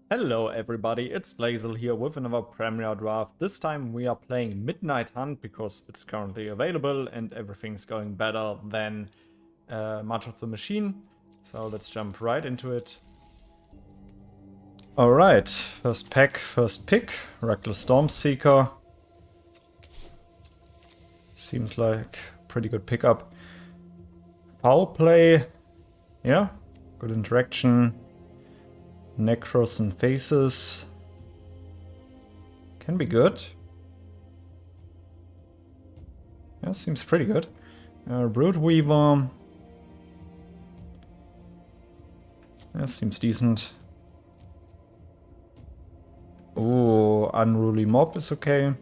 Hello everybody, it's Lazel here with another Premier Draft. This time we are playing Midnight Hunt because it's currently available and everything's going better than March of the Machine. So let's jump right into it. Alright, first pack, first pick, Reckless Stormseeker. Seems like a pretty good pickup. Foul play, yeah, good interaction. Necros and Faces can be good. Yeah, seems pretty good. Broodweaver. Yeah, seems decent. Oh, Unruly Mob is okay.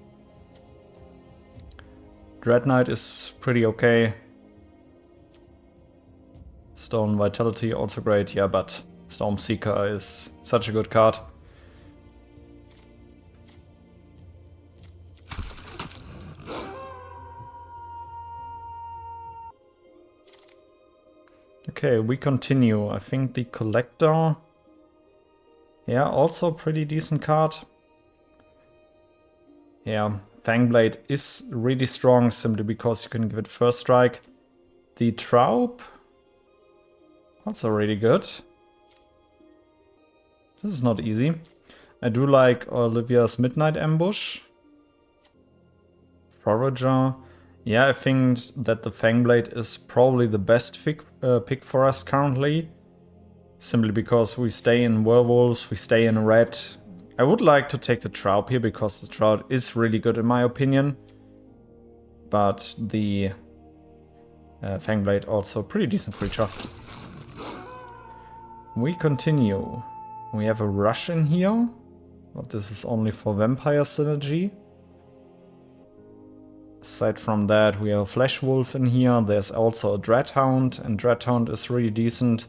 Dread Knight is pretty okay. Stone Vitality also great, yeah, but Stormseeker is such a good card. Okay, we continue. I think the Collector, yeah, also pretty decent card. Yeah, Fangblade is really strong simply because you can give it first strike. The Traub, also really good. This is not easy. I do like Olivia's Midnight Ambush. Forager. Yeah, I think that the Fangblade is probably the best pick for us currently. Simply because we stay in Werewolves, we stay in Red. I would like to take the Traub here because the Traub is really good in my opinion. But the Fangblade also a pretty decent creature. We continue. We have a Rush in here, but this is only for Vampire synergy. Aside from that, we have a Flesh Wolf in here. There's also a Dreadhound, and Dreadhound is really decent.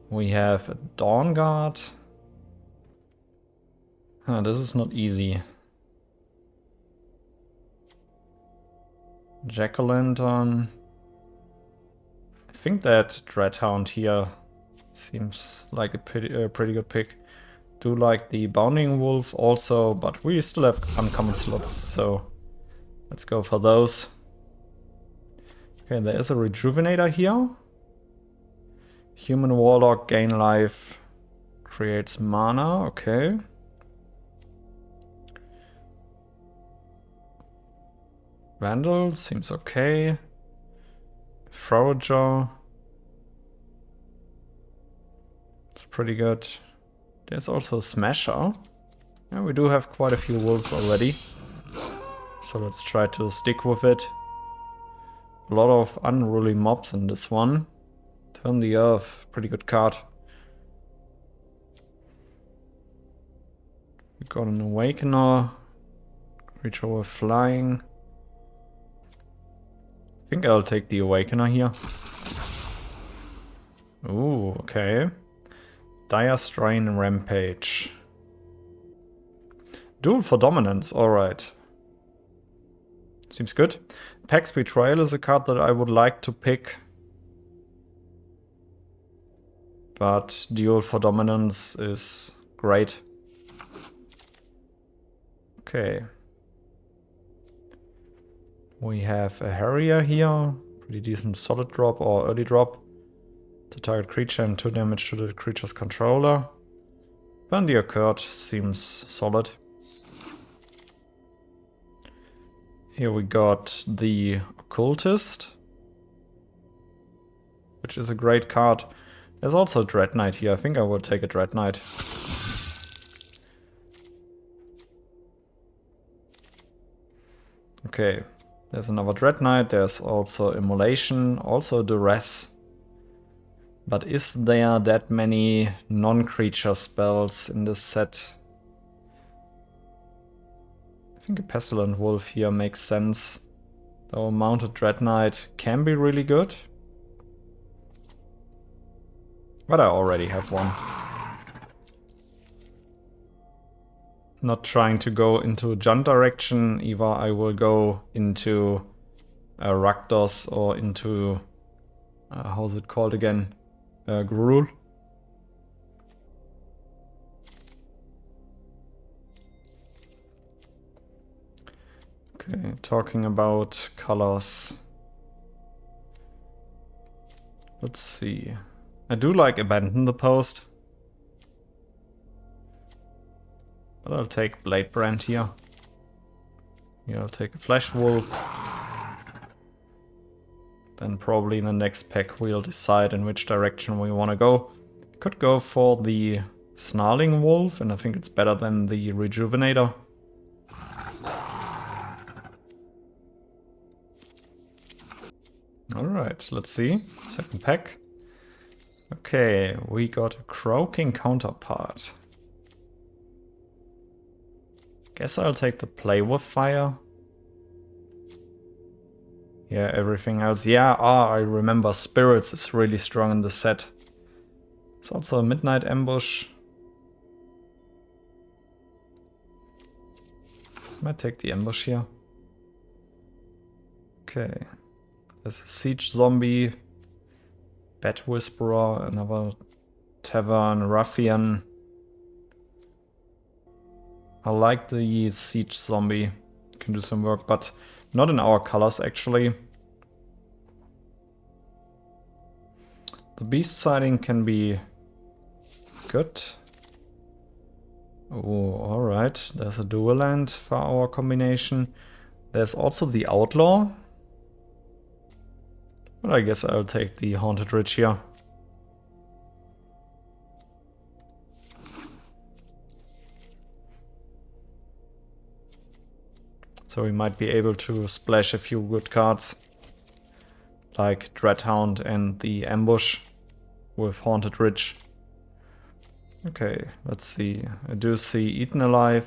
We have a Dawn Guard. This is not easy. Jack-o'-lantern. I think that Dreadhound here seems like a pretty good pick. Do like the Bounding Wolf also, but we still have uncommon slots, so let's go for those. Okay, there is a Rejuvenator here. Human Warlock, gain life, creates mana, okay. Vandal seems okay. Forager. It's pretty good. There's also a Smasher. Yeah, we do have quite a few wolves already. So let's try to stick with it. A lot of unruly mobs in this one. Turn the Earth, pretty good card. We got an Awakener. Creature with flying. I think I'll take the Awakener here. Ooh, okay. Dire Strain Rampage. Duel for Dominance, alright. Seems good. Pax Betrayal is a card that I would like to pick. But Duel for Dominance is great. Okay. We have a Harrier here. Pretty decent solid drop or early drop. To target creature and 2 damage to the creature's controller. Burn the Occurred seems solid. Here we got the Occultist, which is a great card. There's also a Dread Knight here. I think I will take a Dread Knight. Okay, there's another Dread Knight. There's also Immolation, also Duress. But is there that many non-creature spells in this set? I think a Pestilent Wolf here makes sense. Though a Mounted Dread Knight can be really good. But I already have one. Not trying to go into Jund direction, either I will go into Rakdos or into... how's it called again? Gruul. Okay, talking about colors. Let's see. I do like Abandon the Post. But I'll take Blade Brand here. Here I'll take a Flash Wolf. Then probably in the next pack we'll decide in which direction we want to go. Could go for the Snarling Wolf, and I think it's better than the Rejuvenator. Alright, let's see. Second pack. Okay, we got a Croaking Counterpart. Guess I'll take the Play with Fire. Yeah, everything else. Yeah, I remember Spirits is really strong in the set. It's also a Midnight Ambush. Might take the Ambush here. Okay. There's a Siege Zombie, Bat Whisperer, another Tavern, Ruffian. I like the Siege Zombie. Can do some work, but not in our colors actually. The Beast Sighting can be good. Oh, alright. There's a dual land for our combination. There's also the Outlaw. But I guess I'll take the Haunted Ridge here. So we might be able to splash a few good cards. Like Dreadhound and the Ambush with Haunted Ridge. Okay, let's see. I do see Eaten Alive.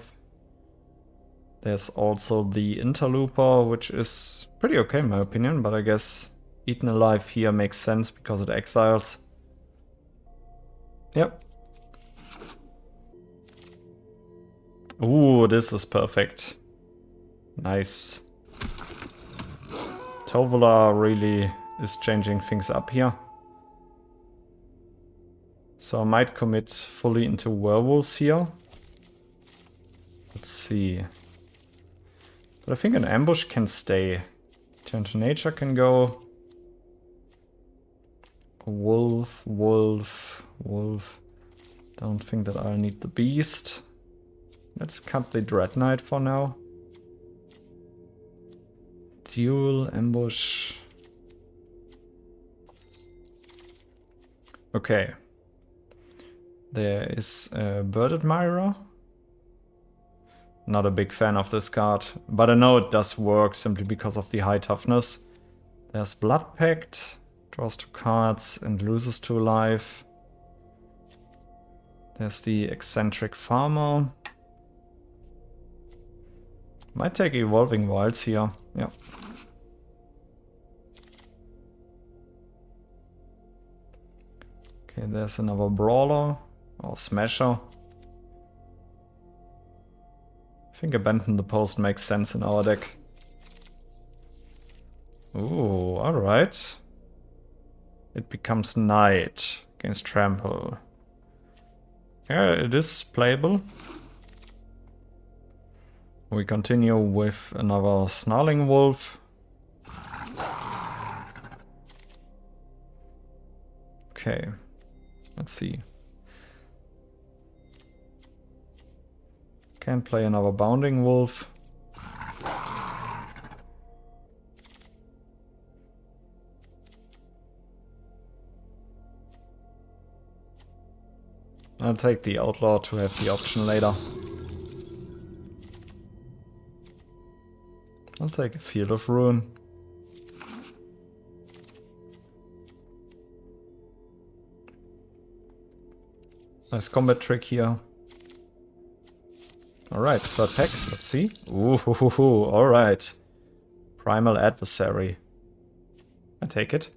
There's also the Interlooper, which is pretty okay in my opinion, but I guess Eaten Alive here makes sense because it exiles. Yep. Ooh, this is perfect. Nice. Tovola really is changing things up here. So I might commit fully into werewolves here. Let's see. But I think an ambush can stay. Turn to nature can go. Wolf, wolf, wolf. Don't think that I'll need the beast. Let's cut the Dread Knight for now. Duel, ambush. Okay. There is a Bird Admirer. Not a big fan of this card, but I know it does work simply because of the high toughness. There's Blood Pact, draws 2 cards and loses 2 life. There's the Eccentric Farmer. Might take Evolving Wilds here, yeah. Okay, there's another Brawler or Smasher. I think Abandon the Post makes sense in our deck. Ooh, alright. It becomes Knight against Trample. Yeah, it is playable. We continue with another Snarling Wolf. Okay, let's see. Can play another Bounding Wolf. I'll take the Outlaw to have the option later. I'll take a Field of Ruin. Nice combat trick here. Alright, third pack, let's see. Ooh, alright. Primal Adversary. I take it.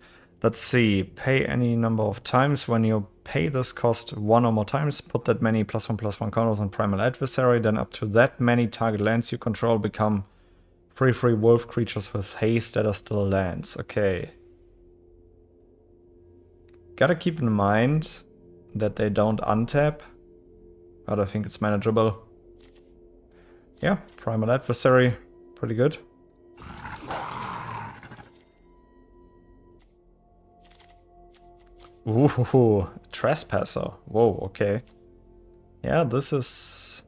Let's see, pay any number of times. When you pay this cost 1 or more times, put that many +1/+1 counters on Primal Adversary, then up to that many target lands you control become 3/3 wolf creatures with haste that are still lands. Okay. Gotta keep in mind that they don't untap, but I think it's manageable. Yeah, Primal Adversary, pretty good. Ooh, Trespasser. Whoa, okay. Yeah, this is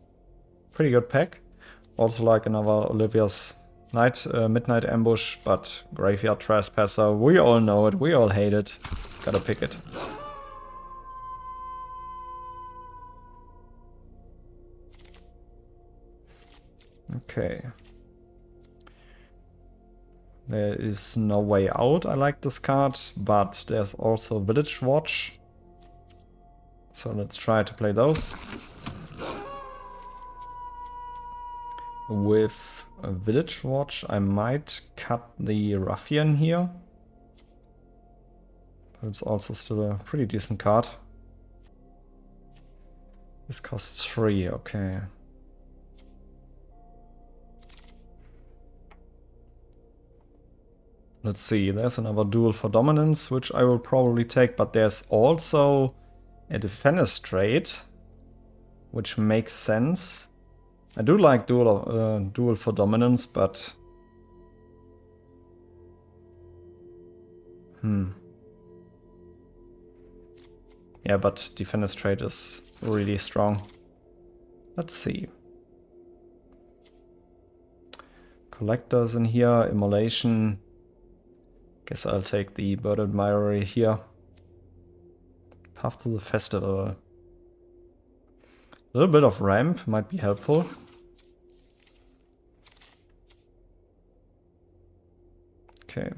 pretty good pack. Also like another Olivia's Midnight Ambush, but Graveyard Trespasser. We all know it, we all hate it. Gotta pick it. Okay. There is no way out. I like this card, but there's also Village Watch. So let's try to play those. With a Village Watch, I might cut the Ruffian here. But it's also still a pretty decent card. This costs 3, okay. Let's see, there's another Duel for Dominance, which I will probably take, but there's also a Defenestrate, which makes sense. I do like Duel for Dominance, but... Yeah, but Defenestrate is really strong. Let's see. Collectors in here, Immolation. Guess I'll take the Bird Admirer here. Path to the Festival. A little bit of ramp might be helpful. Okay.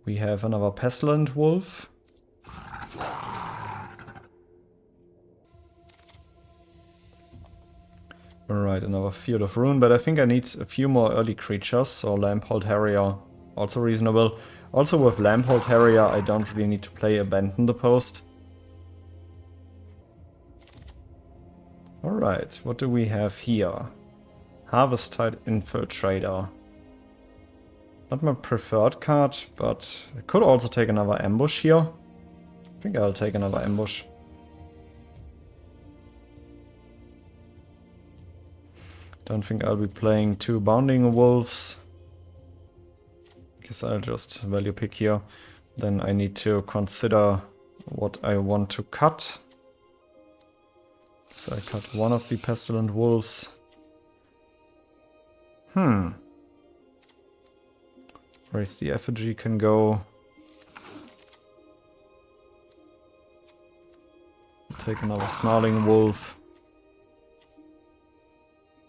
We have another Pestilent Wolf. Alright, another Field of Ruin, but I think I need a few more early creatures, so Lamphold Harrier, also reasonable. Also with Lamphold Harrier, I don't really need to play Abandon the Post. Alright, what do we have here? Harvesttide Infiltrator. Not my preferred card, but I could also take another Ambush here. I think I'll take another Ambush. Don't think I'll be playing 2 Bounding Wolves. Guess I'll just value pick here. Then I need to consider what I want to cut. So I cut one of the Pestilent Wolves. Raise the Effigy can go. Take another Snarling Wolf.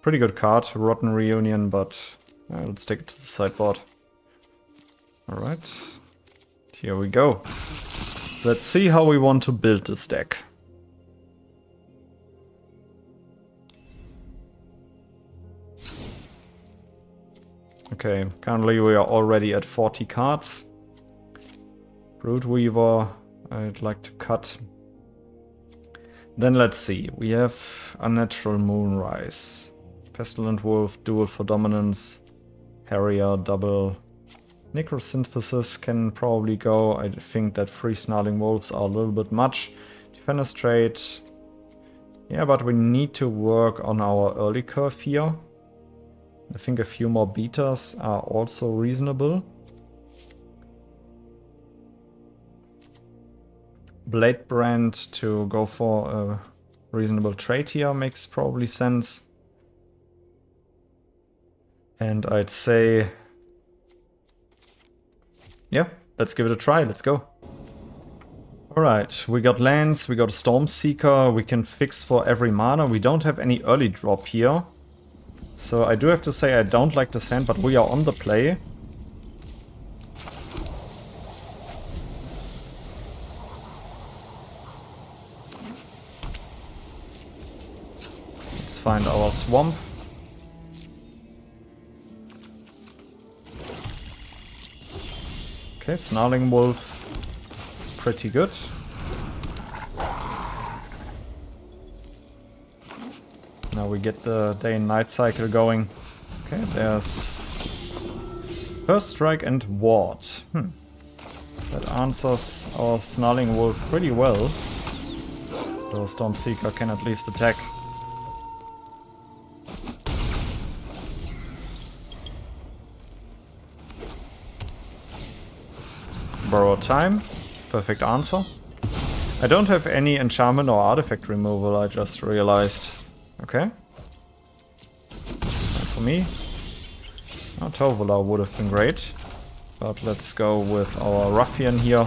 Pretty good card, Rotten Reunion, but let's take it to the sideboard. Alright, here we go. Let's see how we want to build this deck. Okay, currently we are already at 40 cards. Broodweaver, I'd like to cut. Then let's see, we have Unnatural Moonrise. Pestilent Wolf, Duel for Dominance, Harrier, double. Necrosynthesis can probably go. I think that 3 Snarling Wolves are a little bit much. Defenestrate. Yeah, but we need to work on our early curve here. I think a few more beaters are also reasonable. Bladebrand to go for a reasonable trade here makes probably sense. And I'd say, yeah, let's give it a try, let's go. Alright, we got lands, we got a Stormseeker, we can fix for every mana. We don't have any early drop here. So I do have to say I don't like this hand, but we are on the play. Let's find our swamp. Okay, Snarling Wolf, pretty good. Now we get the day and night cycle going. Okay, there's First Strike and Ward. That answers our Snarling Wolf pretty well. Though Stormseeker can at least attack. Borrow time. Perfect answer. I don't have any enchantment or artifact removal, I just realized. Okay. Not for me. Oh, Tovola would have been great. But let's go with our Ruffian here.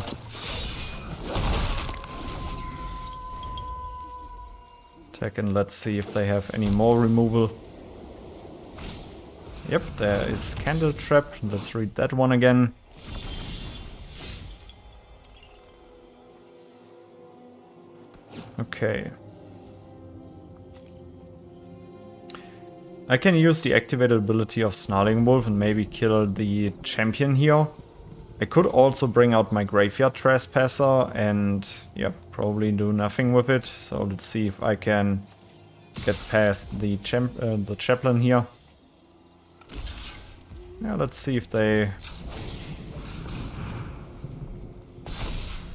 Attack, and let's see if they have any more removal. Yep, there is Candle Trap. Let's read that one again. Okay. I can use the activated ability of Snarling Wolf and maybe kill the champion here. I could also bring out my Graveyard Trespasser and, yeah, probably do nothing with it. So let's see if I can get past the Chaplain here. Yeah, let's see if they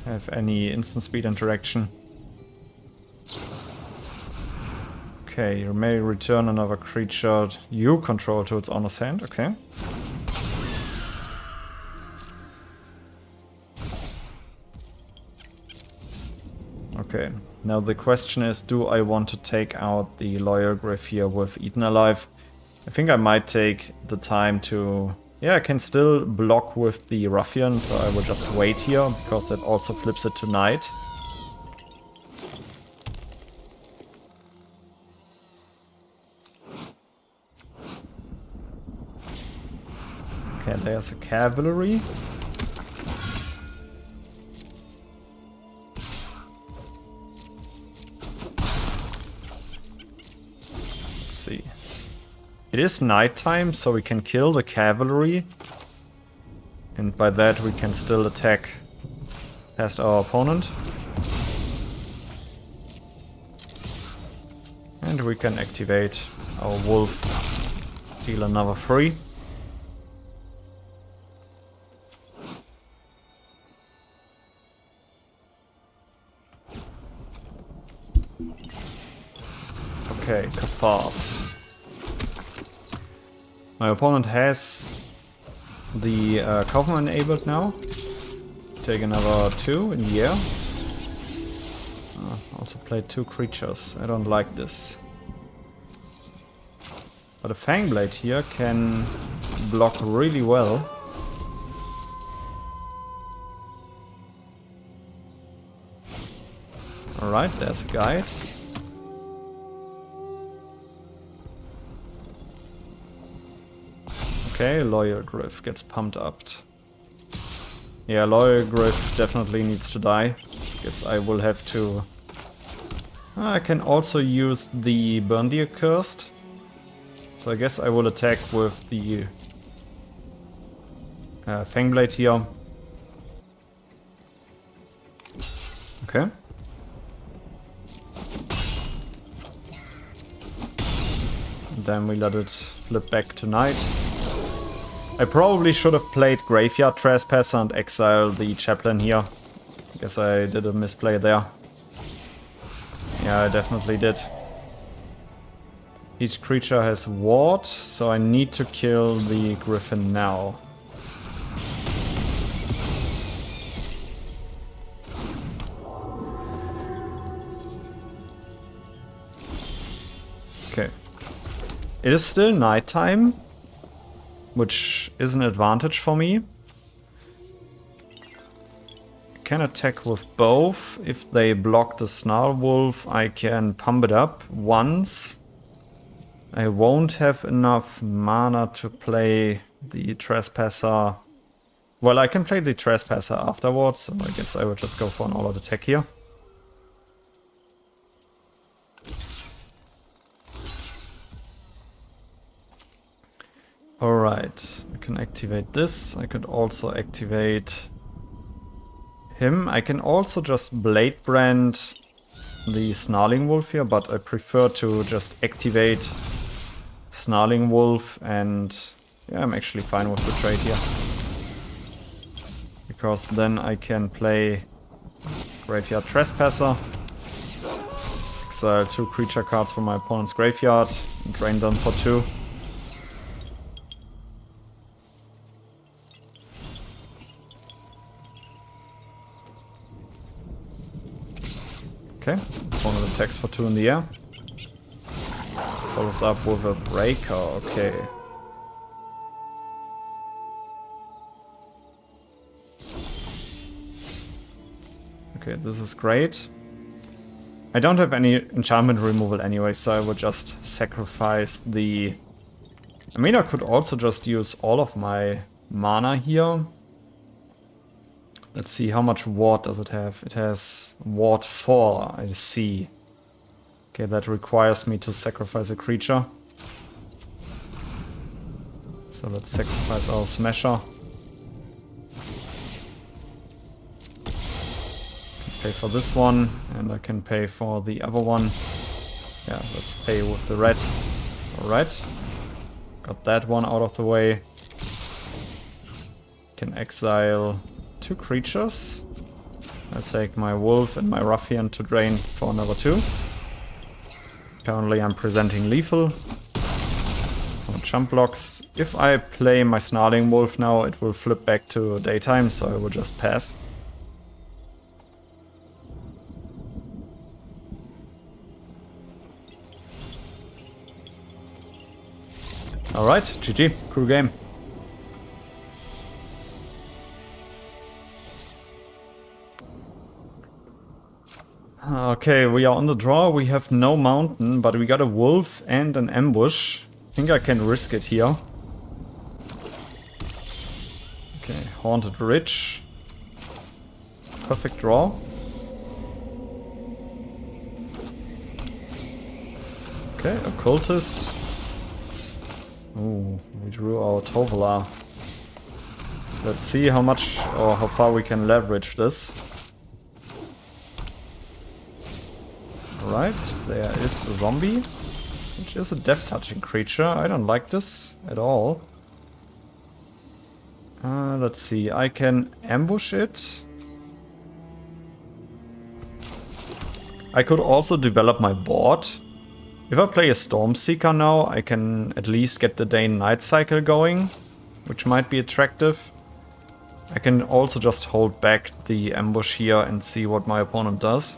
have any instant speed interaction. Okay, you may return another creature you control to its owner's hand. Okay. Okay, now the question is, do I want to take out the Loyal Griff here with Eaten Alive? I think I might take the time to... Yeah, I can still block with the Ruffian, so I will just wait here, because that also flips it to Knight. Okay, there's a Cavalry. Let's see. It is nighttime, so we can kill the Cavalry. And by that we can still attack past our opponent. And we can activate our Wolf, deal another 3. Okay, Cathars. My opponent has the Kaufman enabled now. Take another 2 in the air. Also played 2 creatures. I don't like this. But a Fangblade here can block really well. Alright, there's a guide. Okay, Loyal Griff gets pumped up. Yeah, Loyal Griff definitely needs to die. Guess I will have to... I can also use the Burn the Accursed. So I guess I will attack with the Fangblade here. Okay. And then we let it flip back to Knight. I probably should have played Graveyard Trespasser and exiled the Chaplain here. Guess I did a misplay there. Yeah, I definitely did. Each creature has ward, so I need to kill the Griffin now. Okay. It is still nighttime, which is an advantage for me. I can attack with both. If they block the Snarl Wolf, I can pump it up once. I won't have enough mana to play the Trespasser. Well, I can play the Trespasser afterwards, so I guess I will just go for an all-out attack here. Alright, I can activate this. I could also activate him. I can also just Blade Brand the Snarling Wolf here, but I prefer to just activate Snarling Wolf, and yeah, I'm actually fine with the trade here. Because then I can play Graveyard Trespasser, exile 2 creature cards from my opponent's graveyard, and drain them for 2. Okay, opponent attacks for 2 in the air. Follows up with a breaker, okay. Okay, this is great. I don't have any enchantment removal anyway, so I would just sacrifice the... I mean, I could also just use all of my mana here. Let's see, how much ward does it have? It has ward 4, I see. Okay, that requires me to sacrifice a creature. So let's sacrifice our Smasher. Pay for this one, and I can pay for the other one. Yeah, let's pay with the red. Alright. Got that one out of the way. Can exile 2 creatures. I'll take my Wolf and my Ruffian to drain for another 2. Currently I'm presenting lethal. For jump blocks. If I play my Snarling Wolf now, it will flip back to daytime, so I will just pass. Alright, GG, cool game. Okay, we are on the draw, we have no mountain, but we got a wolf and an ambush. I think I can risk it here. Okay, Haunted Ridge. Perfect draw. Okay, Occultist. Ooh, we drew our Tovola. Let's see how much or how far we can leverage this. Alright, there is a zombie, which is a death-touching creature. I don't like this at all. Let's see, I can ambush it. I could also develop my board. If I play a Stormseeker now, I can at least get the day-night cycle going, which might be attractive. I can also just hold back the ambush here and see what my opponent does.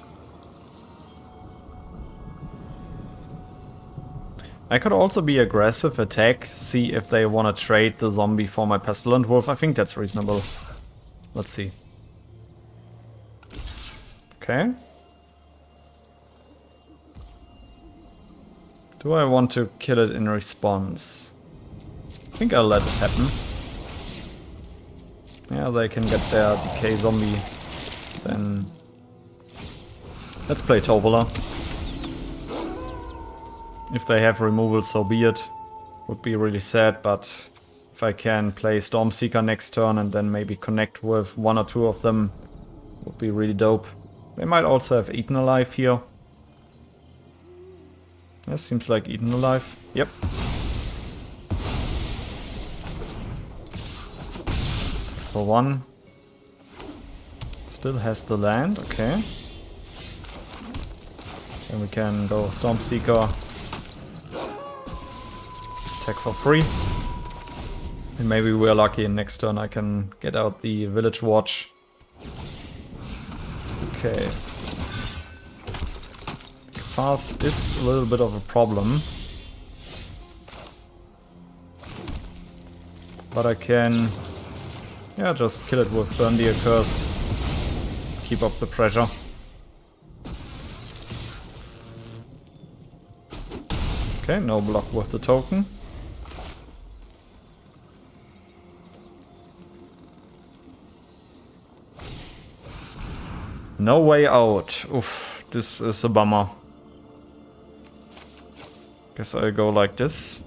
I could also be aggressive, attack, see if they want to trade the zombie for my Pestilent Wolf. I think that's reasonable. Let's see. Okay. Do I want to kill it in response? I think I'll let it happen. Yeah, they can get their decay zombie. Then let's play Tovola. If they have removal, so be it. Would be really sad, but if I can play Stormseeker next turn and then maybe connect with 1 or 2 of them, would be really dope. They might also have Eaten Alive here. Yeah, seems like Eaten Alive. Yep. That's for 1. Still has the land, okay. Then we can go Stormseeker. Attack for 3. And maybe we're lucky and next turn I can get out the Village Watch. Okay. Fast is a little bit of a problem. But I can... yeah, just kill it with Burn the Accursed. Keep up the pressure. Okay, no block with the token. No way out. Oof, this is a bummer. Guess I'll go like this.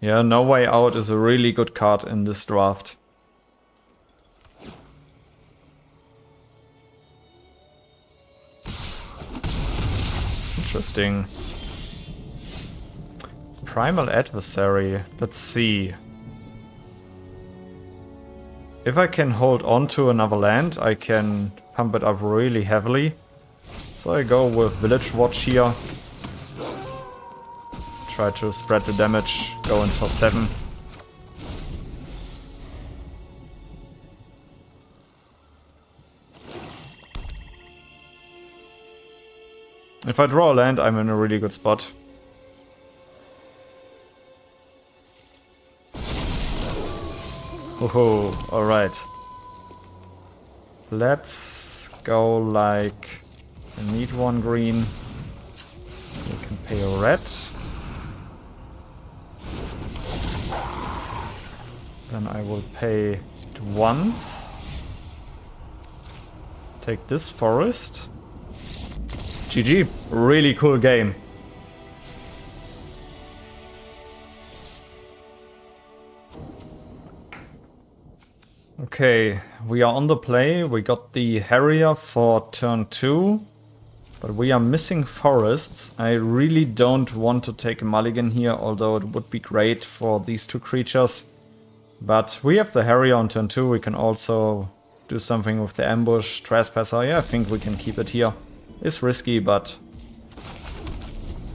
Yeah, No Way Out is a really good card in this draft. Interesting. Primal Adversary. Let's see. If I can hold on to another land, I can pump it up really heavily. So I go with Village Watch here. Try to spread the damage, go in for 7. If I draw a land, I'm in a really good spot. Oh, alright. Let's go like... I need 1 green. We can pay a red. Then I will pay it once. Take this forest. GG. Really cool game. Okay, we are on the play. We got the Harrier for turn 2. But we are missing forests. I really don't want to take a mulligan here, although it would be great for these 2 creatures. But we have the Harrier on turn 2. We can also do something with the ambush. Trespasser, yeah, I think we can keep it here. It's risky, but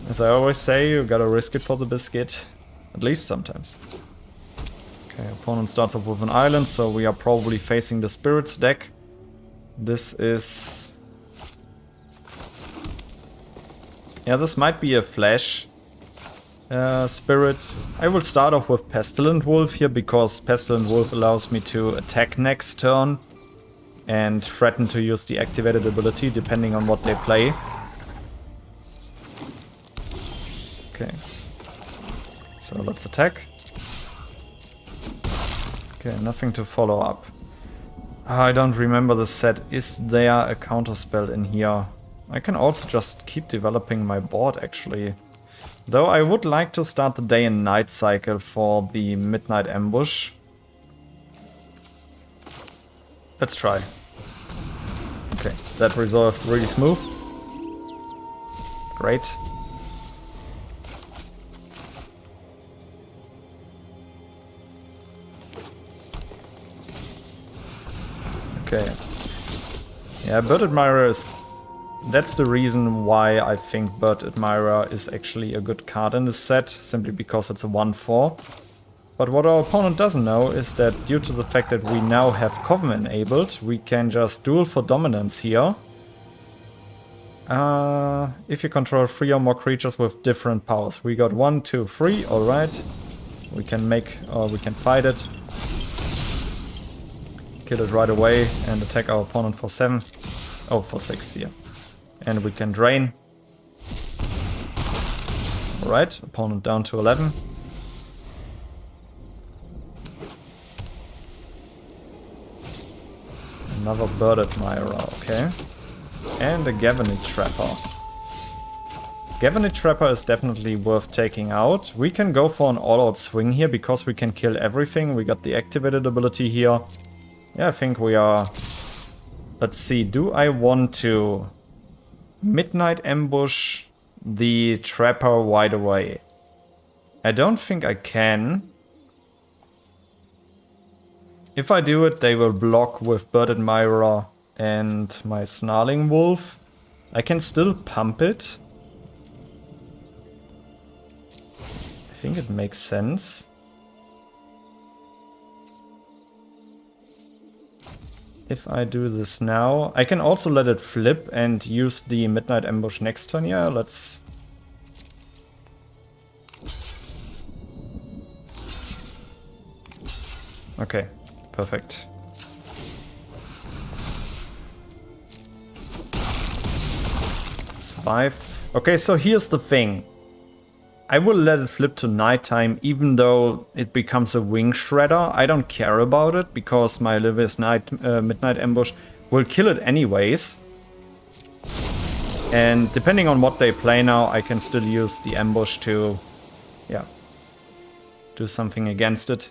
as I always say, you gotta risk it for the biscuit. At least sometimes. Okay, opponent starts off with an island, so we are probably facing the Spirits deck. This is... yeah, this might be a flash spirit. I will start off with Pestilent Wolf here, because Pestilent Wolf allows me to attack next turn and threaten to use the activated ability depending on what they play. Okay. So let's attack. Okay, nothing to follow up. I don't remember the set. Is there a counterspell in here? I can also just keep developing my board, actually. Though I would like to start the day and night cycle for the midnight ambush. Let's try. Okay, that resolved really smooth. Great. Okay. Yeah, Bird Admirer is... that's the reason why I think Bird Admirer is actually a good card in this set, simply because it's a 1/4. But what our opponent doesn't know is that due to the fact that we now have Coven enabled, we can just duel for dominance here. If you control 3 or more creatures with different powers. We got 1, 2, 3, alright. We can we can fight it. Kill it right away and attack our opponent for 7. Oh, for 6 here. And we can drain. Alright, opponent down to 11. Another Bird Admirer, okay. And a Gavany Trapper. Gavany Trapper is definitely worth taking out. We can go for an all-out swing here because we can kill everything. We got the activated ability here. Yeah, I think we are... let's see, do I want to midnight ambush the Trapper wide away? I don't think I can. If I do it, they will block with Bird Admirer and my Snarling Wolf. I can still pump it. I think it makes sense. If I do this now, I can also let it flip and use the Midnight Ambush next turn. Yeah, let's... okay, perfect. Survive. Okay, so here's the thing. I will let it flip to nighttime even though it becomes a wing shredder. I don't care about it because my Livy's Midnight Ambush will kill it anyways. And depending on what they play now, I can still use the ambush to, yeah, do something against it.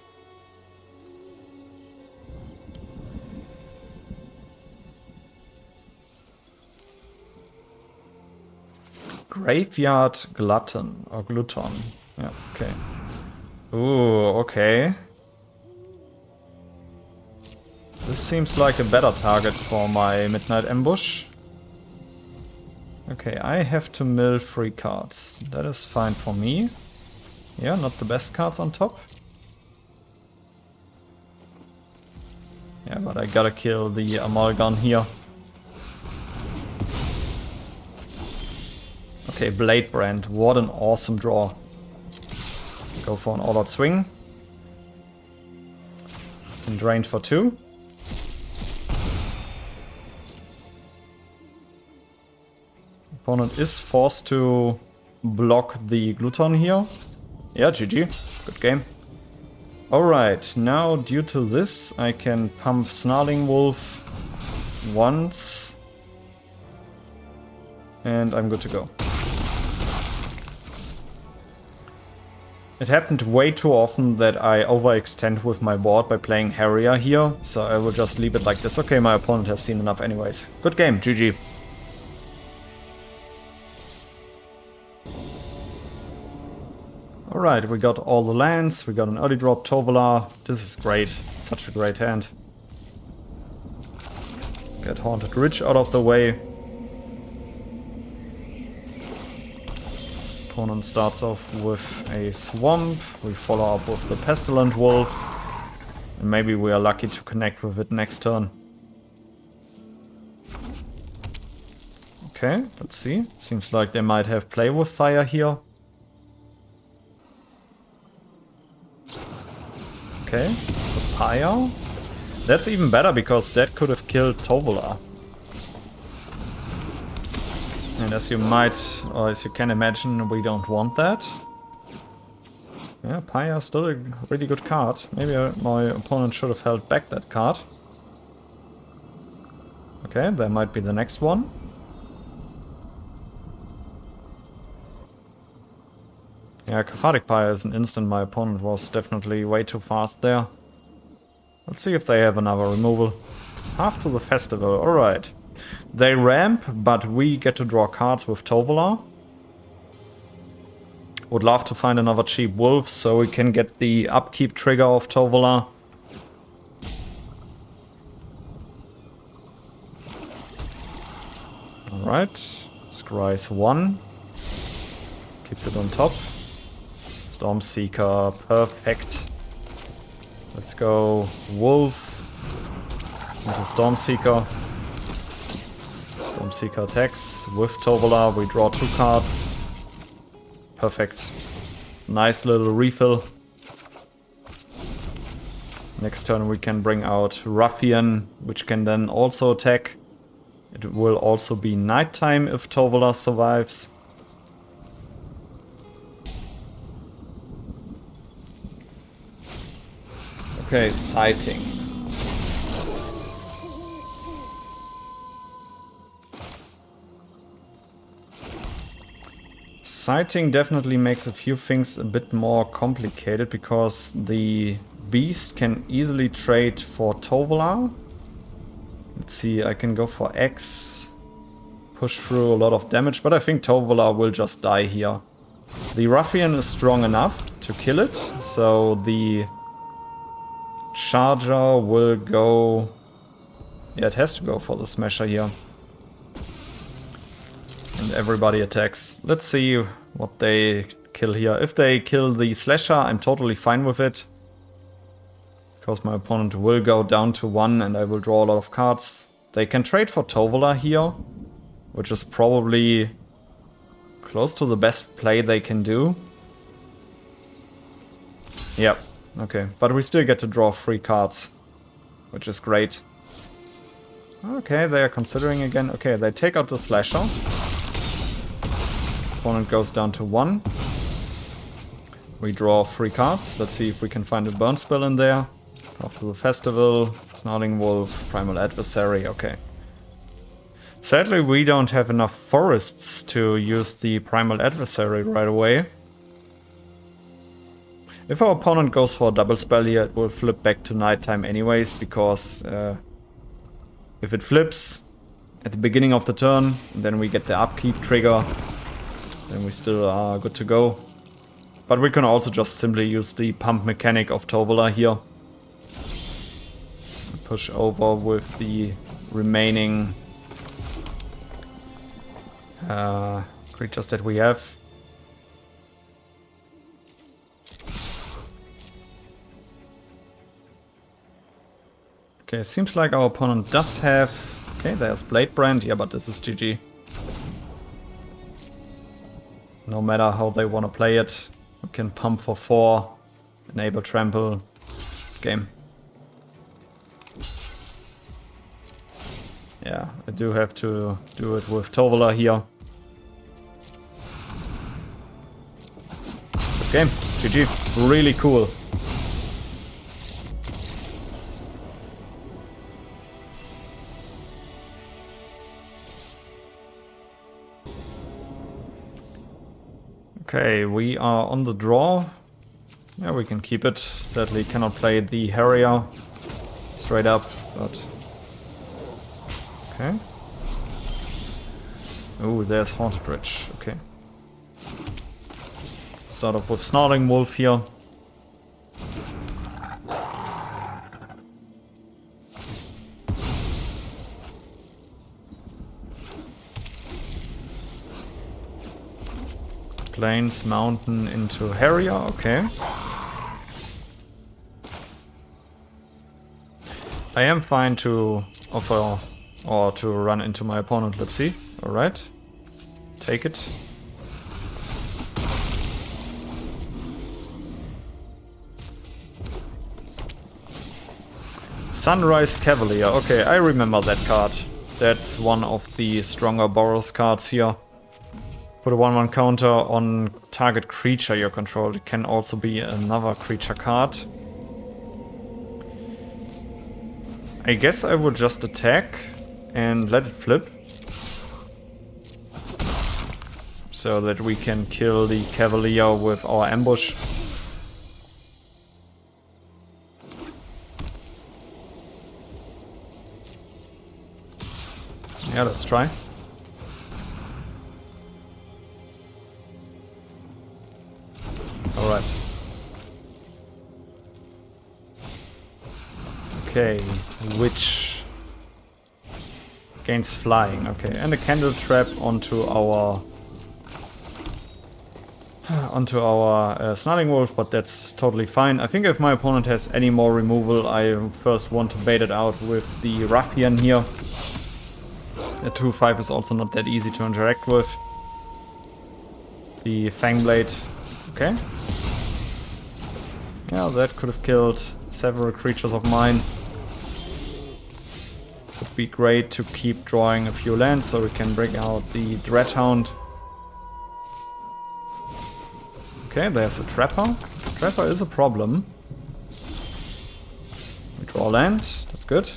Graveyard Glutton or Gluton. Yeah, okay. Ooh, okay. This seems like a better target for my Midnight Ambush. Okay, I have to mill 3 cards. That is fine for me. Yeah, not the best cards on top. Yeah, but I gotta kill the Amalgam here. Okay, Blade Brand. What an awesome draw. Go for an all-out swing. And drain for 2. Opponent is forced to block the Gluton here. Yeah, GG. Good game. Alright, now due to this, I can pump Snarling Wolf once. And I'm good to go. It happened way too often that I overextend with my board by playing Harrier here, so I will just leave it like this. Okay, my opponent has seen enough anyways. Good game, GG. Alright, we got all the lands, we got an early drop Tovola. This is great, such a great hand. Get Haunted Ridge out of the way. Opponent starts off with a Swamp, we follow up with the Pestilent Wolf, and maybe we are lucky to connect with it next turn. Okay, let's see. Seems like they might have play with fire here. Okay, Papaya. That's even better because that could have killed Tovola. And as you might, or as you can imagine, we don't want that. Yeah, Paya is still a really good card. Maybe my opponent should have held back that card. Okay, there might be the next one. Yeah, Cathartic Pyre is an instant. My opponent was definitely way too fast there. Let's see if they have another removal. Half to the festival, alright. They ramp, but we get to draw cards with Tovola. Would love to find another cheap wolf so we can get the upkeep trigger of Tovola. Alright, Scry's 1. Keeps it on top. Stormseeker, perfect. Let's go Wolf into Stormseeker. Stormseeker attacks with Tovola. We draw 2 cards. Perfect. Nice little refill. Next turn we can bring out Ruffian, which can then also attack. It will also be nighttime if Tovola survives. Okay, sighting. Sighting definitely makes a few things a bit more complicated because the beast can easily trade for Tovola. Let's see, I can go for X, push through a lot of damage, but I think Tovola will just die here. The Ruffian is strong enough to kill it, so the Charger will go... Yeah, it has to go for the Smasher here. And everybody attacks. Let's see what they kill here. If they kill the Slasher, I'm totally fine with it. Because my opponent will go down to 1 and I will draw a lot of cards. They can trade for Tovola here, which is probably close to the best play they can do. Yep, okay. But we still get to draw 3 cards, which is great. Okay, they are considering again. Okay, they take out the Slasher. Opponent goes down to 1. We draw 3 cards. Let's see if we can find a burn spell in there. After the festival, Snarling Wolf, Primal Adversary, okay. Sadly, we don't have enough forests to use the Primal Adversary right away. If our opponent goes for a double spell here, it will flip back to nighttime anyways, because if it flips at the beginning of the turn, then we get the upkeep trigger, then we still are good to go. But we can also just simply use the pump mechanic of Tovola here. Push over with the remaining creatures that we have. Okay, seems like our opponent does have... Okay, there's Blade Brand. Yeah, but this is GG. no matter how they want to play it. We can pump for 4, enable trample, game. Yeah, I do have to do it with Tovola here. Good game, GG, really cool. Okay, we are on the draw. Yeah, we can keep it. Sadly cannot play the Harrier straight up, but... Okay. Oh, there's Haunted Ridge, okay. Start off with Snarling Wolf here. Plains, Mountain into Harrier, okay. I am fine to offer or to run into my opponent, let's see. Alright. Take it. Sunrise Cavalier, okay, I remember that card. That's one of the stronger Boros cards here. Put a 1/1 counter on target creature you control. It can also be another creature card. I guess I would just attack and let it flip. So that we can kill the Cavalier with our ambush. Yeah, let's try. Alright. Okay, which gains flying, okay, and a candle trap onto our Snarling Wolf, but that's totally fine. I think if my opponent has any more removal, I first want to bait it out with the Ruffian here. The 2/5 is also not that easy to interact with. The Fangblade, okay. Yeah, that could have killed several creatures of mine. Would be great to keep drawing a few lands so we can bring out the Dreadhound. Okay, there's a Trapper. Trapper is a problem. We draw land, that's good.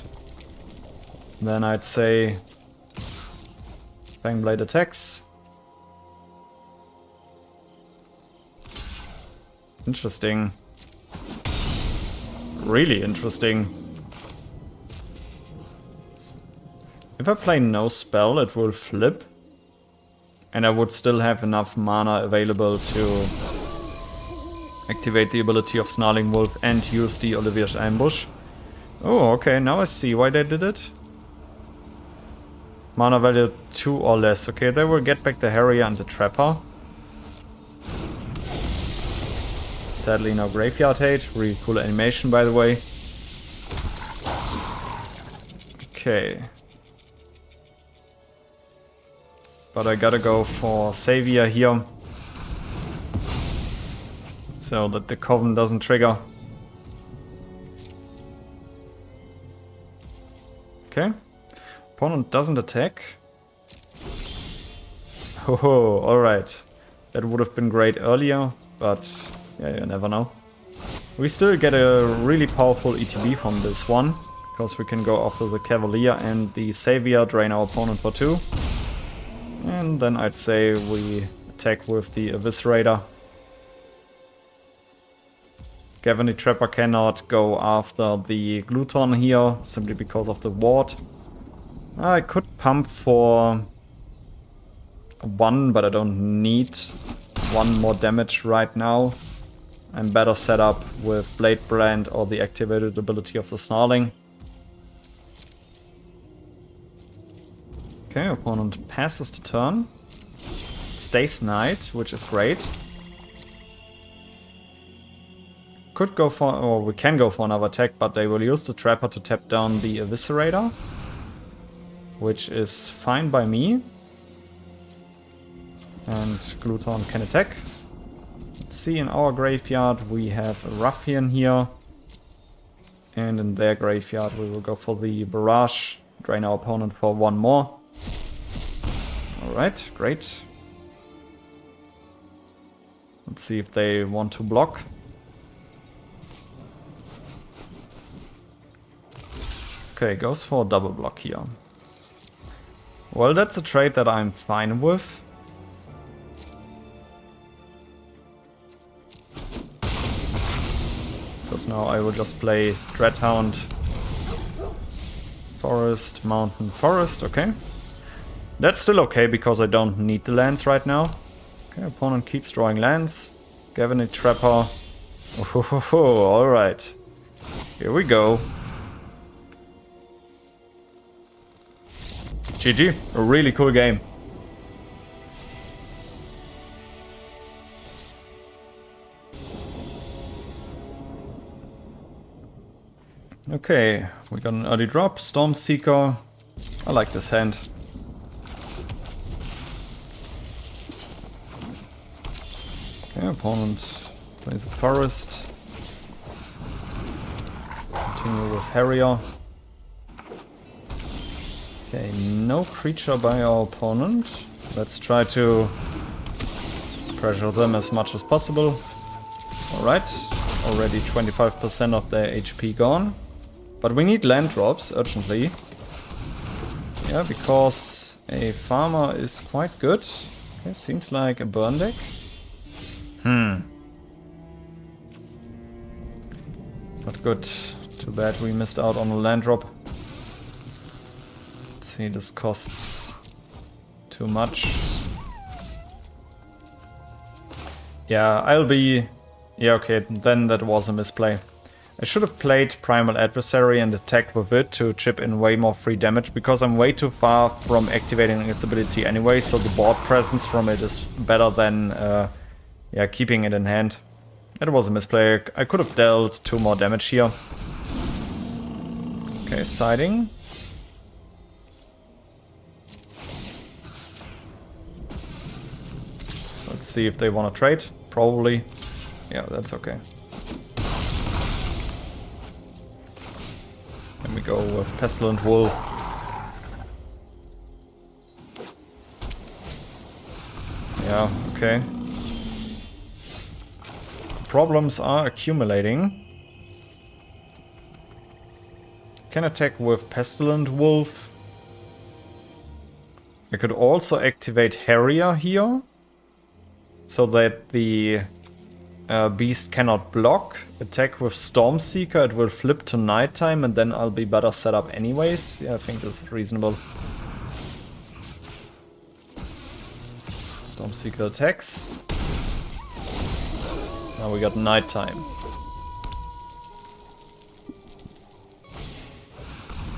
Then I'd say Fangblade attacks. Interesting. Really interesting. If I play no spell, it will flip. And I would still have enough mana available to activate the ability of Snarling Wolf and use the Olivia's Ambush. Oh, okay, now I see why they did it. Mana value 2 or less. Okay, they will get back the Harrier and the Trapper. Sadly no Graveyard Hate. Really cool animation, by the way. Okay. But I gotta go for Savior here. So that the Coven doesn't trigger. Okay. Opponent doesn't attack. Oh, alright. That would have been great earlier, but yeah, you never know. We still get a really powerful ETB from this one, because we can go after the Cavalier and the Savior, drain our opponent for 2. And then I'd say we attack with the Eviscerator. Gavin the Trapper cannot go after the Gluton here, simply because of the ward. I could pump for 1, but I don't need 1 more damage right now. I'm better set up with Blade Brand or the activated ability of the Snarling. Okay, opponent passes the turn. Stays Knight, which is great. Could go for, or we can go for another attack, but they will use the Trapper to tap down the Eviscerator. Which is fine by me. And Gluton can attack. Let's see, in our graveyard we have a Ruffian here. And in their graveyard we will go for the Barrage. Drain our opponent for one more. Alright, great. Let's see if they want to block. Okay, goes for a double block here. Well, that's a trade that I'm fine with. Because now I will just play Dreadhound, Forest, Mountain, Forest, okay. That's still okay because I don't need the lands right now. Okay, opponent keeps drawing lands. Gavin Trapper. Oh, alright. Here we go. GG, a really cool game. Okay, we got an early drop, Stormseeker. I like this hand. Okay, opponent plays a Forest. Continue with Harrier. Okay, no creature by our opponent. Let's try to pressure them as much as possible. Alright, already 25% of their HP gone. But we need land drops urgently. Yeah, because a farmer is quite good. Okay, seems like a burn deck. Not good. Too bad we missed out on a land drop. Let's see, this costs too much. Yeah, I'll be... Yeah, okay, then that was a misplay. I should have played Primal Adversary and attacked with it to chip in way more free damage, because I'm way too far from activating its ability anyway, so the board presence from it is better than yeah, keeping it in hand. That was a misplay. I could have dealt 2 more damage here. Okay, siding. Let's see if they want to trade. Probably. Yeah, that's okay. Then we go with Pestilent Wool. Yeah, okay. Problems are accumulating. Can attack with Pestilent Wolf. I could also activate Harrier here, so that the beast cannot block. Attack with Stormseeker, it will flip to nighttime, and then I'll be better set up anyways. Yeah, I think this is reasonable. Stormseeker attacks. Now we got nighttime.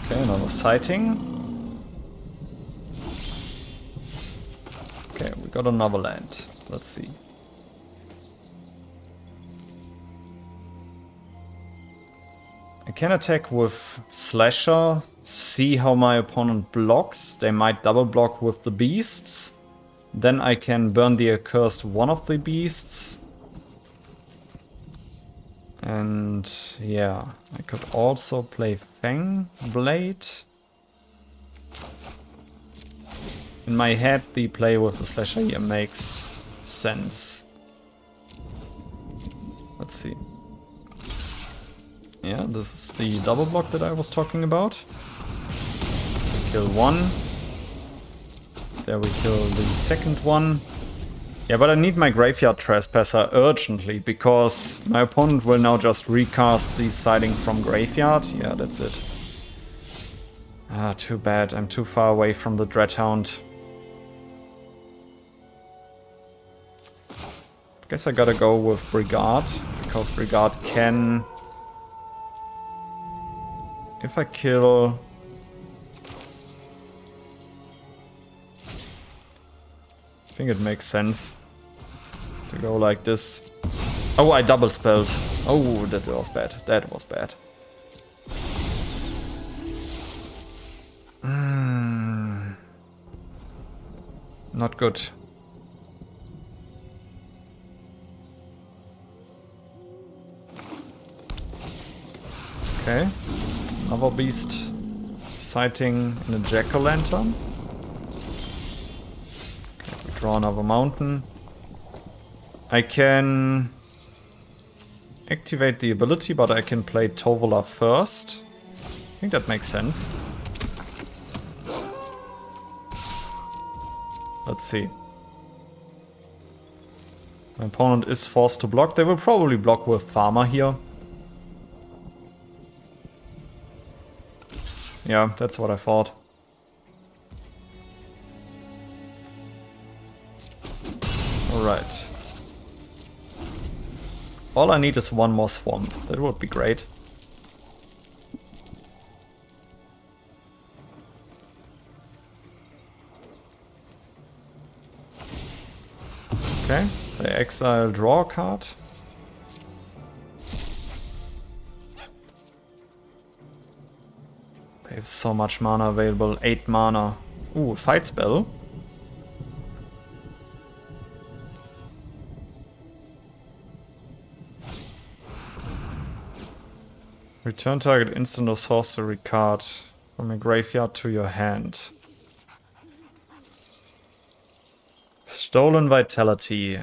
Okay, another sighting. Okay, we got another land. Let's see. I can attack with Slasher, see how my opponent blocks. They might double block with the beasts. Then I can burn the accursed one of the beasts. And yeah, I could also play Fang Blade. In my head, the play with the Slasher here makes sense. Let's see. Yeah, this is the double block that I was talking about. We kill one. There we kill the second one. Yeah, but I need my Graveyard Trespasser urgently, because my opponent will now just recast the siding from Graveyard. Yeah, that's it. Ah, too bad. I'm too far away from the Dreadhound. Guess I gotta go with Brigade, because Brigade can... If I kill... I think it makes sense to go like this. Oh, I double spelled. Oh, that was bad. That was bad. Not good. Okay. Another beast sighting in a jack-o'-lantern. Okay, we draw another mountain. I can activate the ability, but I can play Tovola first. I think that makes sense. Let's see. My opponent is forced to block. They will probably block with Farmer here. Yeah, that's what I thought. Alright. All I need is one more swamp. That would be great. Okay, they exile, draw a card. They have so much mana available, 8 mana. Ooh, fight spell. Return target instant or sorcery card from a graveyard to your hand. Stolen Vitality.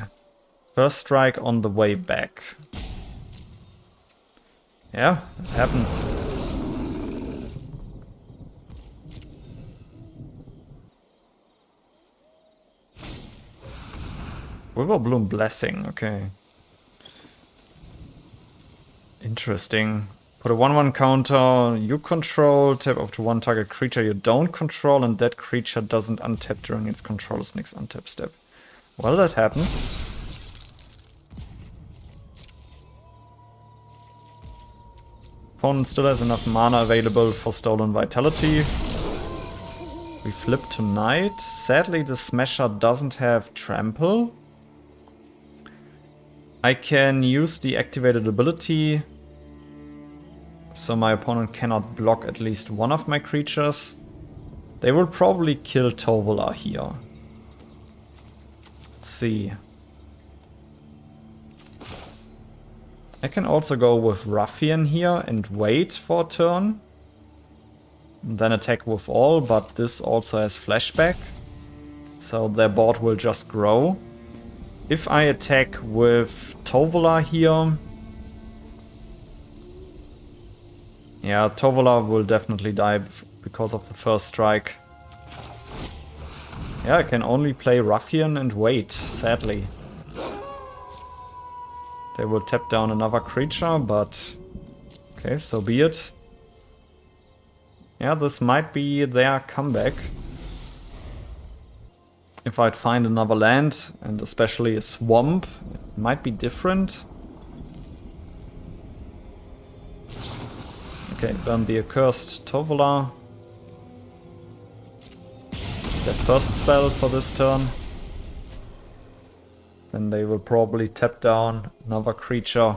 First strike on the way back. Yeah, it happens. Witherbloom Blessing, okay. Interesting. Put a 1/1 counter you control, tap up to one target creature you don't control, and that creature doesn't untap during its controller's next untap step. Well, that happens. Opponent still has enough mana available for Stolen Vitality. We flip tonight. Sadly, the Smasher doesn't have Trample. I can use the activated ability, so my opponent cannot block at least one of my creatures. They will probably kill Tovola here. Let's see. I can also go with Ruffian here and wait for a turn. Then attack with all, but this also has flashback. So their board will just grow. If I attack with Tovola here... Yeah, Tovola will definitely die because of the first strike. Yeah, I can only play Ruffian and wait, sadly. They will tap down another creature, but... Okay, so be it. Yeah, this might be their comeback. If I'd find another land, and especially a swamp, it might be different. Okay, burn the accursed Tovola. It's their first spell for this turn. Then they will probably tap down another creature.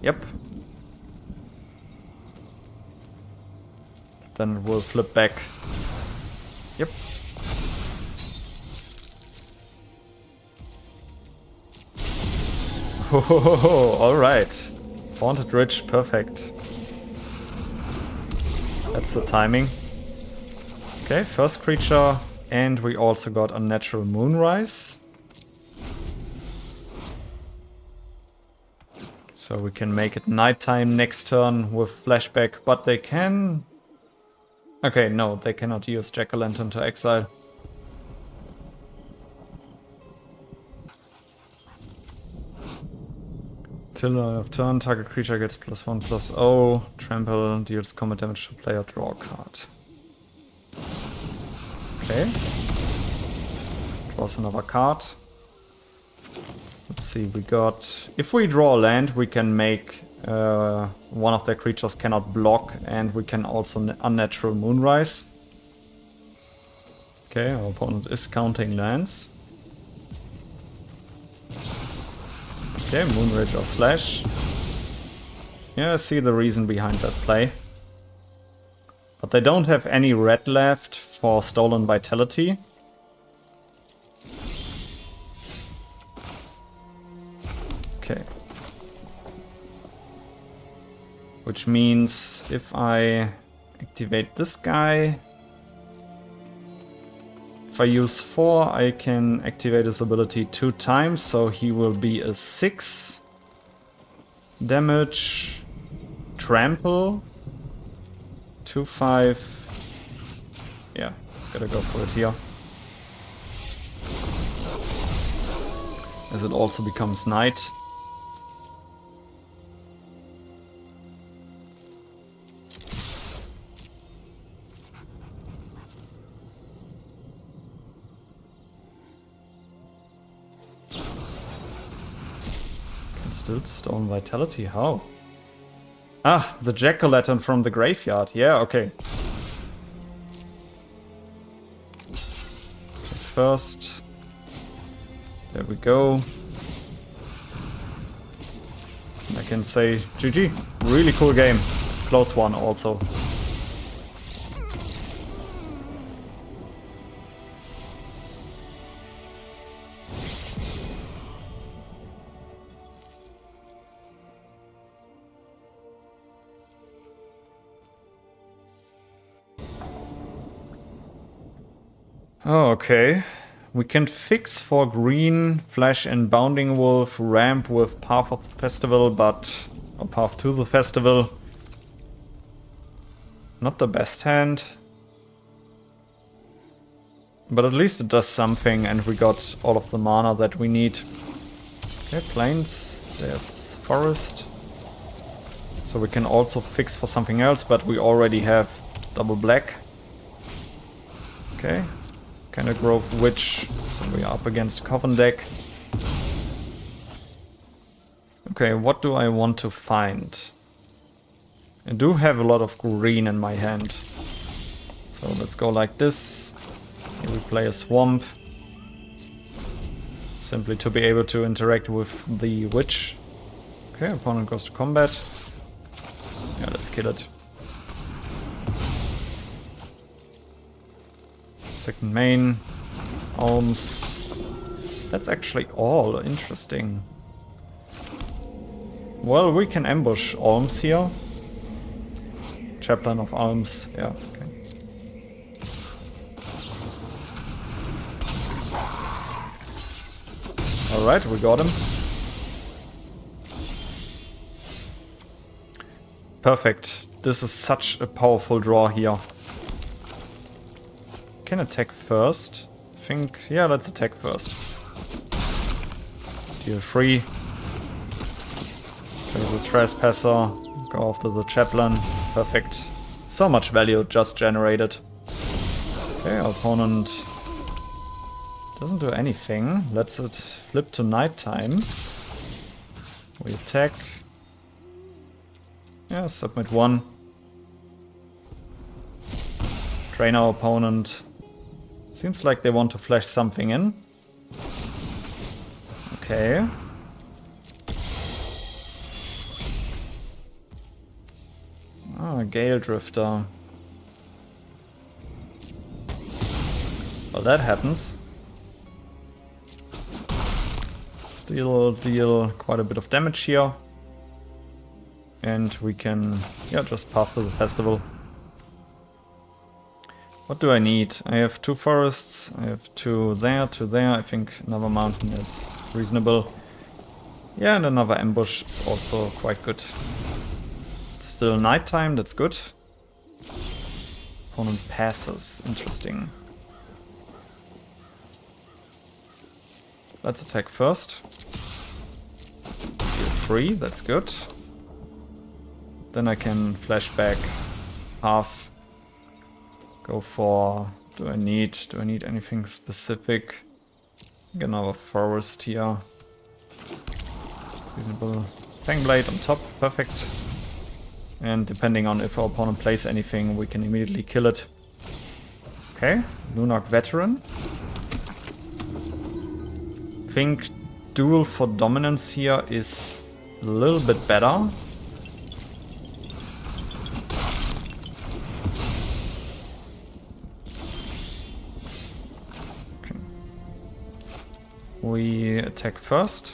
Yep. Then we'll flip back. Yep. Oh, alright. Haunted Ridge, perfect. That's the timing. Okay, first creature, and we also got Unnatural Moonrise. So we can make it nighttime next turn with flashback, but they can... Okay, no, they cannot use Jack-o'-lantern to exile. Till end of turn, target creature gets +1/+0. Trample deals combat damage to player, draw a card. Okay. Draws another card. Let's see, we got... If we draw a land, we can make one of their creatures cannot block, and we can also Unnatural Moonrise. Okay, our opponent is counting lands. Okay, Moonrage or Slash. Yeah, I see the reason behind that play. But they don't have any red left for Stolen Vitality. Okay. Which means if I activate this guy, if I use 4, I can activate his ability 2 times, so he will be a 6 damage, trample, 2/5. Yeah, gotta go for it here. As it also becomes night. Still stone vitality, how? Ah, the jack-o'-lantern from the graveyard. Yeah, okay. First, there we go. I can say GG. Really cool game. Close one also. Oh, okay. We can fix for green, Flash and Bounding Wolf, ramp with Path of the Festival, but... or Path to the Festival. Not the best hand. But at least it does something, and we got all of the mana that we need. Okay, plains. There's forest. So we can also fix for something else, but we already have double black. Okay. Kind of Grove Witch, so we are up against Coven deck. Okay, what do I want to find? I do have a lot of green in my hand. So let's go like this. Here we play a Swamp. Simply to be able to interact with the Witch. Okay, opponent goes to combat. Yeah, let's kill it. Second main, Alms. That's actually all interesting. Well, we can ambush Alms here. Chaplain of Alms, yeah, okay. Alright, we got him. Perfect. This is such a powerful draw here. Can attack first. I think, yeah, let's attack first. Deal 3. Kill the Trespasser. Go after the Chaplain. Perfect. So much value just generated. Okay, our opponent doesn't do anything. Let's flip to nighttime. We attack. Yeah, submit 1. Drain our opponent. Seems like they want to flash something in. Okay. Ah, Gale Drifter. Well, that happens. Still deal quite a bit of damage here. And we can, yeah, just path to the festival. What do I need? I have 2 forests, I have 2 there, 2 there. I think another mountain is reasonable. Yeah, and another ambush is also quite good. It's still nighttime, that's good. Opponent passes, interesting. Let's attack first. Deal 3, that's good. Then I can flash back half. Go for... do I need anything specific? Get another forest here. Reasonable Fangblade on top, perfect. And depending on if our opponent plays anything, we can immediately kill it. Okay, Lunark Veteran. I think Duel for Dominance here is a little bit better. We attack first.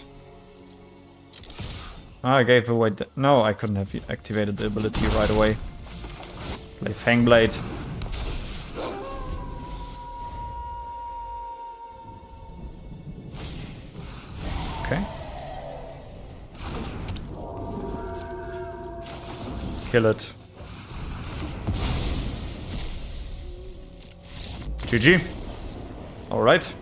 I gave away... No, I couldn't have activated the ability right away. Play Fangblade. Okay. Kill it. GG. Alright.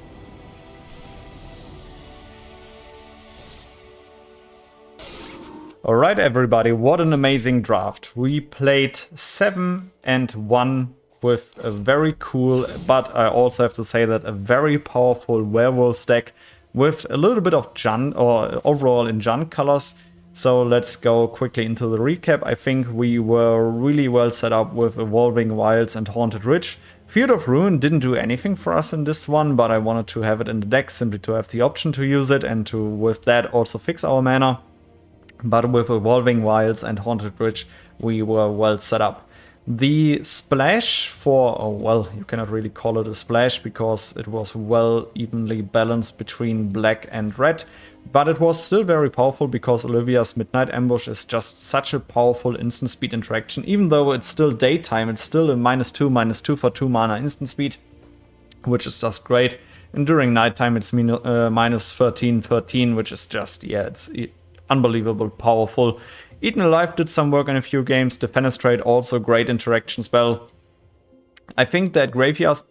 Alright everybody, what an amazing draft. We played 7 and 1 with a very cool, but I also have to say that a very powerful werewolf deck with a little bit of Jund, or overall in Jund colors. So let's go quickly into the recap. I think we were really well set up with Evolving Wilds and Haunted Ridge. Field of Ruin didn't do anything for us in this one, but I wanted to have it in the deck simply to have the option to use it and to, with that, also fix our mana. But with Evolving Wilds and Haunted Ridge, we were well set up. The splash for, oh, well, you cannot really call it a splash because it was well evenly balanced between black and red. But it was still very powerful because Olivia's Midnight Ambush is just such a powerful instant speed interaction. Even though it's still daytime, it's still a -2/-2 for 2 mana instant speed, which is just great. And during nighttime, it's -13/13, which is just, yeah, it's unbelievable powerful. Eaten Alive did some work in a few games. Defenestrate also great interaction spell. I think that Graveyard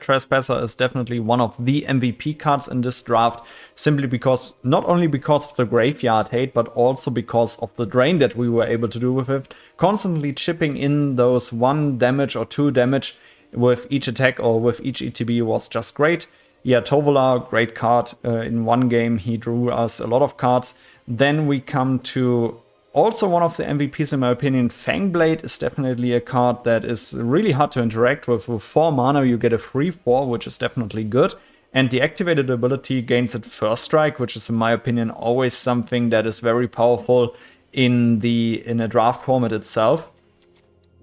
Trespasser is definitely one of the MVP cards in this draft, simply because, not only because of the graveyard hate, but also because of the drain that we were able to do with it. Constantly chipping in those 1 damage or 2 damage with each attack or with each ETB was just great. Yeah, Tovola, great card. In one game he drew us a lot of cards. Then we come to also one of the MVPs in my opinion. Fangblade is definitely a card that is really hard to interact with. With 4 mana you get a 3/4, which is definitely good. And the activated ability gains at first strike, which is in my opinion always something that is very powerful in a draft format itself.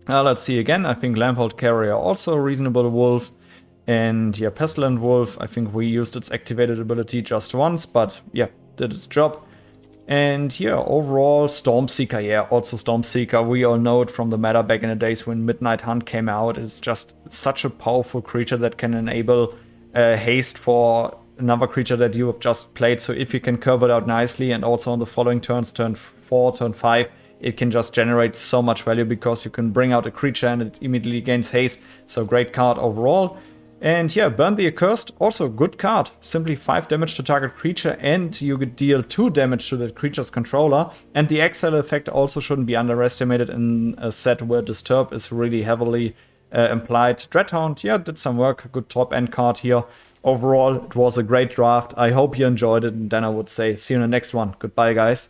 Let's see again. I think Lamphold Carrier also a reasonable wolf. And yeah, Pestilent Wolf, I think we used its activated ability just once, but yeah, did its job. And yeah, overall, Stormseeker, yeah, also Stormseeker. We all know it from the meta back in the days when Midnight Hunt came out. It's just such a powerful creature that can enable haste for another creature that you have just played. So if you can curve it out nicely and also on the following turns, turn 4, turn 5, it can just generate so much value because you can bring out a creature and it immediately gains haste. So great card overall. And yeah, Burn the Accursed, also a good card. Simply 5 damage to target creature and you could deal 2 damage to that creature's controller. And the exile effect also shouldn't be underestimated in a set where Disturb is really heavily implied. Dreadhound, yeah, did some work. Good top end card here. Overall, it was a great draft. I hope you enjoyed it, and then I would say see you in the next one. Goodbye, guys.